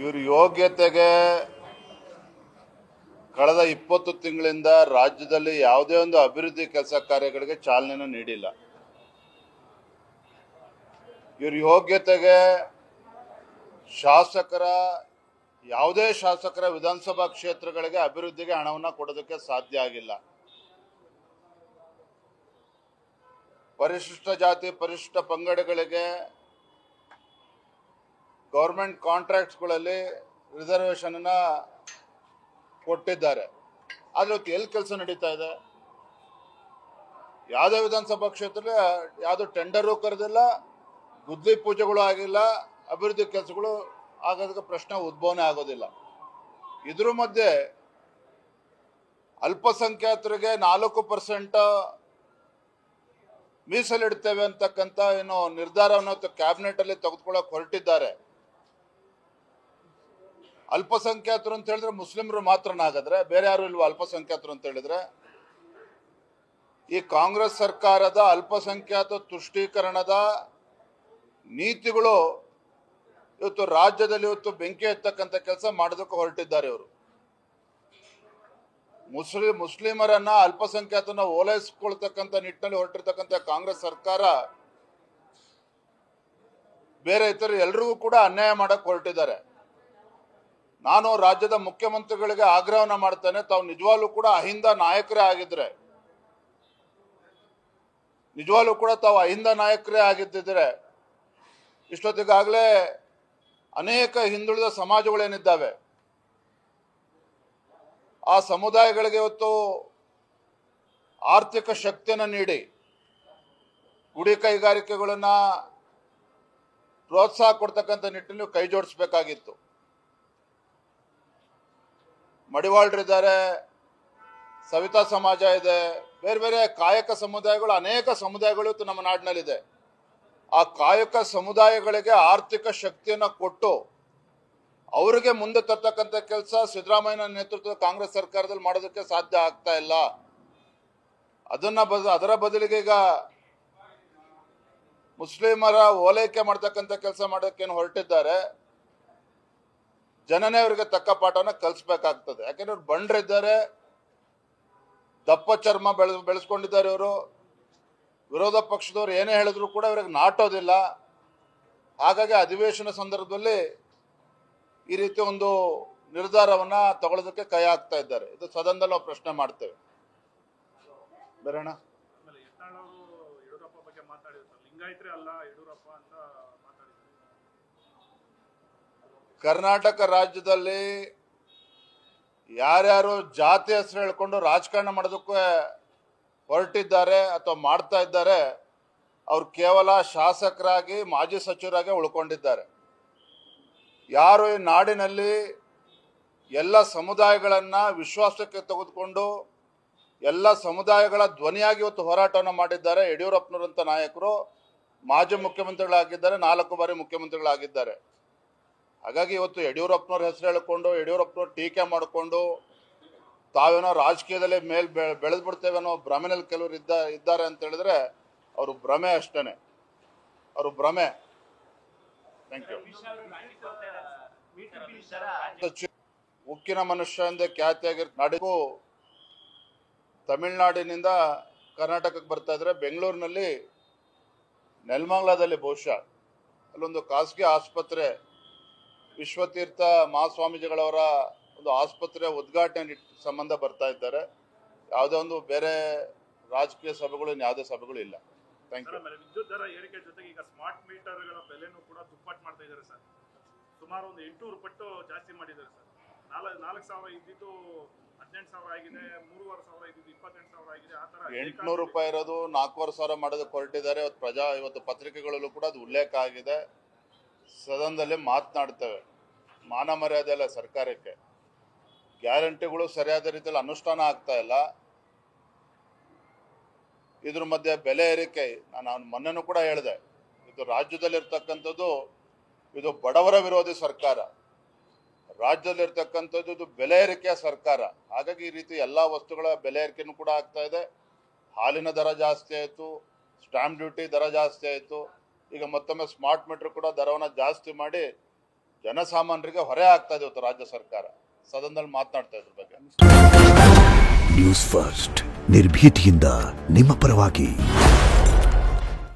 ಇವ್ರ ಯೋಗ್ಯತೆಗೆ ಕಳೆದ 20 ತಿಂಗಳಿಂದ ರಾಜ್ಯದಲ್ಲಿ ಯಾವುದೇ ಒಂದು ಅಭಿವೃದ್ಧಿ ಕೆಲಸ ಕಾರ್ಯಗಳಿಗೆ ಚಾಲನೆಯನ್ನು ನೀಡಿಲ್ಲ. ಇವ್ರ ಯೋಗ್ಯತೆಗೆ ಯಾವುದೇ ಶಾಸಕರ ವಿಧಾನಸಭಾ ಕ್ಷೇತ್ರಗಳಿಗೆ ಅಭಿವೃದ್ಧಿಗೆ ಹಣವನ್ನು ಕೊಡೋದಕ್ಕೆ ಸಾಧ್ಯ ಆಗಿಲ್ಲ. ಪರಿಶಿಷ್ಟ ಜಾತಿ ಪರಿಶಿಷ್ಟ ಪಂಗಡಗಳಿಗೆ ಗೌರ್ಮೆಂಟ್ ಕಾಂಟ್ರಾಕ್ಟ್ಸ್ಗಳಲ್ಲಿ ರಿಸರ್ವೇಷನ್ ಅನ್ನ ಕೊಟ್ಟಿದ್ದಾರೆ. ಆದ್ರೆ ಎಲ್ಲಿ ಕೆಲಸ ನಡೀತಾ ಇದೆ? ಯಾವುದೇ ವಿಧಾನಸಭಾ ಕ್ಷೇತ್ರದಲ್ಲಿ ಯಾವುದೋ ಟೆಂಡರು ಕರೆದಿಲ್ಲ, ಗುದ್ಲಿ ಪೂಜೆಗಳು ಆಗಿಲ್ಲ, ಅಭಿವೃದ್ಧಿ ಕೆಲಸಗಳು ಆಗೋದಕ್ಕೆ ಪ್ರಶ್ನೆ ಉದ್ಭವನೆ ಆಗೋದಿಲ್ಲ. ಇದ್ರ ಮಧ್ಯೆ ಅಲ್ಪಸಂಖ್ಯಾತರಿಗೆ 4% ಮೀಸಲಿಡ್ತೇವೆ ಅಂತಕ್ಕಂಥ ಏನು ನಿರ್ಧಾರವನ್ನು ಕ್ಯಾಬಿನೆಟ್ ಅಲ್ಲಿ ತೆಗೆದುಕೊಳ್ಳಕ್ಕೆ ಹೊರಟಿದ್ದಾರೆ. ಅಲ್ಪಸಂಖ್ಯಾತರು ಅಂತ ಹೇಳಿದ್ರೆ ಮುಸ್ಲಿಮರು ಮಾತ್ರನಾಗದ್ರೆ ಬೇರೆ ಯಾರು ಇಲ್ವಾ? ಅಲ್ಪಸಂಖ್ಯಾತರು ಅಂತ ಹೇಳಿದ್ರೆ ಈ ಕಾಂಗ್ರೆಸ್ ಸರ್ಕಾರದ ಅಲ್ಪಸಂಖ್ಯಾತ ತುಷ್ಟೀಕರಣದ ನೀತಿಗಳು ಇವತ್ತು ರಾಜ್ಯದಲ್ಲಿ ಬೆಂಕಿ ಹತ್ತಕ್ಕಂಥ ಕೆಲಸ ಮಾಡೋದಕ್ಕೆ ಹೊರಟಿದ್ದಾರೆ. ಇವರು ಮುಸ್ಲಿಮರನ್ನ ಅಲ್ಪಸಂಖ್ಯಾತನ ಓಲೈಸ್ಕೊಳ್ತಕ್ಕಂಥ ನಿಟ್ಟಿನಲ್ಲಿ ಹೊರಟಿರ್ತಕ್ಕಂಥ ಕಾಂಗ್ರೆಸ್ ಸರ್ಕಾರ ಬೇರೆ ಇತರ ಎಲ್ರಿಗೂ ಕೂಡ ಅನ್ಯಾಯ ಮಾಡಕ್ ಹೊರಟಿದ್ದಾರೆ. ನಾನು ರಾಜ್ಯದ ಮುಖ್ಯಮಂತ್ರಿಗಳಿಗೆ ಆಗ್ರಹವನ್ನ ಮಾಡ್ತೇನೆ, ತಾವು ನಿಜವಾಗ್ಲೂ ಕೂಡ ಅಹಿಂದ ನಾಯಕರೇ ಆಗಿದ್ರೆ, ನಿಜವಾಗ್ಲೂ ಕೂಡ ತಾವು ಅಹಿಂದ ನಾಯಕರೇ ಆಗಿದ್ದಿದ್ರೆ ಇಷ್ಟೊತ್ತಿಗಾಗಲೇ ಅನೇಕ ಹಿಂದುಳಿದ ಸಮಾಜಗಳೇನಿದ್ದಾವೆ ಆ ಸಮುದಾಯಗಳಿಗೆ ಇವತ್ತು ಆರ್ಥಿಕ ಶಕ್ತಿಯನ್ನು ನೀಡಿ ಗುಡಿ ಕೈಗಾರಿಕೆಗಳನ್ನ ಪ್ರೋತ್ಸಾಹ ಕೊಡ್ತಕ್ಕಂಥ ನಿಟ್ಟಿನಲ್ಲಿ ಕೈ ಜೋಡಿಸಬೇಕಾಗಿತ್ತು. ಮಡಿವಾಳರಿದ್ದಾರೆ, ಸವಿತಾ ಸಮಾಜ ಇದೆ, ಬೇರೆ ಬೇರೆ ಕಾಯಕ ಸಮುದಾಯಗಳು, ಅನೇಕ ಸಮುದಾಯಗಳು ಇವತ್ತು ನಮ್ಮ ನಾಡಿನಲ್ಲಿದೆ. ಆ ಕಾಯಕ ಸಮುದಾಯಗಳಿಗೆ ಆರ್ಥಿಕ ಶಕ್ತಿಯನ್ನು ಕೊಟ್ಟು ಅವರಿಗೆ ಮುಂದೆ ತರ್ತಕ್ಕಂಥ ಕೆಲಸ ಸಿದ್ದರಾಮಯ್ಯ ನೇತೃತ್ವದ ಕಾಂಗ್ರೆಸ್ ಸರ್ಕಾರದಲ್ಲಿ ಮಾಡೋದಕ್ಕೆ ಸಾಧ್ಯ ಆಗ್ತಾ ಇಲ್ಲ. ಅದರ ಬದಲಿಗೆ ಈಗ ಮುಸ್ಲಿಮರ ಓಲೈಕೆ ಮಾಡ್ತಕ್ಕಂಥ ಕೆಲಸ ಮಾಡೋಕ್ಕೇನು ಹೊರಟಿದ್ದಾರೆ. ಜನನೇ ಅವರಿಗೆ ತಕ್ಕ ಪಾಠನ ಕಲಿಸ್ಬೇಕಾಗ್ತದೆ. ಯಾಕೆಂದ್ರೆ ಅವ್ರು ಬಂಡ್ರಿದ್ದಾರೆ, ದಪ್ಪ ಚರ್ಮ ಬೆಳೆಸ್ಕೊಂಡಿದ್ದಾರೆ. ಇವರು ವಿರೋಧ ಪಕ್ಷದವ್ರು ಏನೇ ಹೇಳಿದ್ರು ಕೂಡ ಇವ್ರಿಗೆ ನಾಟೋದಿಲ್ಲ. ಹಾಗಾಗಿ ಅಧಿವೇಶನ ಸಂದರ್ಭದಲ್ಲಿ ಈ ರೀತಿ ಒಂದು ನಿರ್ಧಾರವನ್ನ ತಗೊಳ್ಳೋದಕ್ಕೆ ಕೈ ಹಾಕ್ತಾ ಇದ್ದಾರೆ. ಇದು ಸದನದಲ್ಲಿ ನಾವು ಪ್ರಶ್ನೆ ಮಾಡ್ತೇವೆ. ಬೇರೆಣ್ಣ ಕರ್ನಾಟಕ ರಾಜ್ಯದಲ್ಲಿ ಯಾರ್ಯಾರು ಜಾತಿ ಹೆಸರು ಹೇಳ್ಕೊಂಡು ರಾಜಕಾರಣ ಮಾಡೋದಕ್ಕೆ ಹೊರಟಿದ್ದಾರೆ ಅಥವಾ ಮಾಡ್ತಾ ಇದ್ದಾರೆ ಅವ್ರು ಕೇವಲ ಶಾಸಕರಾಗಿ ಮಾಜಿ ಸಚಿವರಾಗಿ ಉಳ್ಕೊಂಡಿದ್ದಾರೆ. ಯಾರು ಈ ನಾಡಿನಲ್ಲಿ ಎಲ್ಲ ಸಮುದಾಯಗಳನ್ನ ವಿಶ್ವಾಸಕ್ಕೆ ತೆಗೆದುಕೊಂಡು ಎಲ್ಲ ಸಮುದಾಯಗಳ ಧ್ವನಿಯಾಗಿ ಇವತ್ತು ಹೋರಾಟವನ್ನು ಮಾಡಿದ್ದಾರೆ ಯಡಿಯೂರಪ್ಪನವರಂತ ನಾಯಕರು. ಮಾಜಿ ಮುಖ್ಯಮಂತ್ರಿಗಳಾಗಿದ್ದಾರೆ, 4 ಬಾರಿ ಮುಖ್ಯಮಂತ್ರಿಗಳಾಗಿದ್ದಾರೆ. ಹಾಗಾಗಿ ಇವತ್ತು ಯಡಿಯೂರಪ್ಪನವ್ರ ಹೆಸರು ಹೇಳಿಕೊಂಡು ಯಡಿಯೂರಪ್ಪನವ್ರ ಟೀಕೆ ಮಾಡಿಕೊಂಡು ತಾವೇನೋ ರಾಜಕೀಯದಲ್ಲಿ ಬೆಳೆದು ಬಿಡ್ತೇವೆ ಅನ್ನೋ ಭ್ರಮೆನಲ್ಲಿ ಕೆಲವರು ಇದ್ದಾರೆ ಅಂತ ಹೇಳಿದ್ರೆ ಅವರು ಭ್ರಮೆ ಅಷ್ಟೇನೆ, ಅವರು ಭ್ರಮೆ. Thank you. ಉಕ್ಕಿನ ಮನುಷ್ಯ ಎಂದೇ ಖ್ಯಾತಿಯಾಗಿರೋ ತಮಿಳುನಾಡಿನಿಂದ ಕರ್ನಾಟಕಕ್ಕೆ ಬರ್ತಾ ಇದ್ರೆ ಬೆಂಗಳೂರಿನಲ್ಲಿ ನೆಲಮಂಗಲದಲ್ಲಿ ಬಹುಶಃ ಅಲ್ಲೊಂದು ಖಾಸಗಿ ಆಸ್ಪತ್ರೆ, ವಿಶ್ವತೀರ್ಥ ಮಹಾಸ್ವಾಮೀಜಿಗಳವರ ಒಂದು ಆಸ್ಪತ್ರೆ ಉದ್ಘಾಟನೆ ಸಂಬಂಧ ಬರ್ತಾ ಇದ್ದಾರೆ. ಯಾವುದೇ ಒಂದು ಬೇರೆ ರಾಜಕೀಯ ಸಭೆಗಳು ಯಾವುದೇ ಸಭೆಗಳು ಇಲ್ಲ. Thank you. ವಿದ್ಯುತ್ ದರ ಏರಿಕೆ ಜೊತೆಗೆ ಈಗ ಸ್ಮಾರ್ಟ್ ಮೀಟರ್ಗಳ ಬೆಲೆನೂ ಕೂಡ ದುಪ್ಪಟ್ಟು ಮಾಡ್ತಾ ಇದ್ದಾರೆ ಸರ್. ಸುಮಾರು ಒಂದು 800 ಪಟ್ಟು ಜಾಸ್ತಿ ಮಾಡಿದ್ದಾರೆ ಸರ್. 4,000 ಇದ್ದಿದ್ದು 18,000 ಆಗಿದೆ, 3,500 ಇದ್ದಿದ್ದು 28,000 ಆಗಿದೆ. ಆ ತರ 800 ರೂಪಾಯಿ ಇರೋದು 4,500 ಮಾಡೋದಕ್ಕೆ ಹೊರಟಿದ್ದಾರೆ. ಇವತ್ತು ಪತ್ರಿಕೆಗಳಲ್ಲೂ ಕೂಡ ಅದು ಉಲ್ಲೇಖ ಆಗಿದೆ. ಸದನದಲ್ಲಿ ಮಾತನಾಡ್ತೇವೆ. ಮಾನ ಮರ್ಯಾದೆ ಇಲ್ಲ ಸರ್ಕಾರಕ್ಕೆ. ಗ್ಯಾರಂಟಿಗಳು ಸರಿಯಾದ ರೀತಿಯಲ್ಲಿ ಅನುಷ್ಠಾನ ಆಗ್ತಾ ಇಲ್ಲ. ಇದ್ರ ಮಧ್ಯೆ ಬೆಲೆ ಏರಿಕೆ, ನಾನು ಮೊನ್ನೆನೂ ಕೂಡ ಹೇಳಿದೆ, ಇದು ರಾಜ್ಯದಲ್ಲಿರ್ತಕ್ಕಂಥದ್ದು ಇದು ಬಡವರ ವಿರೋಧಿ ಸರ್ಕಾರ, ರಾಜ್ಯದಲ್ಲಿರ್ತಕ್ಕಂಥದ್ದು ಇದು ಬೆಲೆ ಏರಿಕೆಯ ಸರ್ಕಾರ. ಹಾಗಾಗಿ ಈ ರೀತಿ ಎಲ್ಲ ವಸ್ತುಗಳ ಬೆಲೆ ಏರಿಕೆನೂ ಕೂಡ ಆಗ್ತಾ ಇದೆ. ಹಾಲಿನ ದರ ಜಾಸ್ತಿ ಆಯಿತು, ಸ್ಟಾಂಪ್ ಡ್ಯೂಟಿ ದರ ಜಾಸ್ತಿ ಆಯಿತು. ಈಗ ಮತ್ತೊಮ್ಮೆ ಸ್ಮಾರ್ಟ್ ಮೀಟರ್ ಕೂಡ ದರವನ್ನು ಜಾಸ್ತಿ ಮಾಡಿ ಜನಸಾಮಾನ್ಯರಿಗೆ ಹೊರೆ ಆಗ್ತಾ ಇದೆ ಇವತ್ತು ರಾಜ್ಯ ಸರ್ಕಾರ. ಸದನದಲ್ಲಿ ಮಾತನಾಡ್ತಾ ಇದ್ರ ಬಗ್ಗೆ. ನ್ಯೂಸ್ ಫಸ್ಟ್ ನಿರ್ಭೀತಿಯಿಂದ ನಿಮ್ಮ ಪರವಾಗಿ.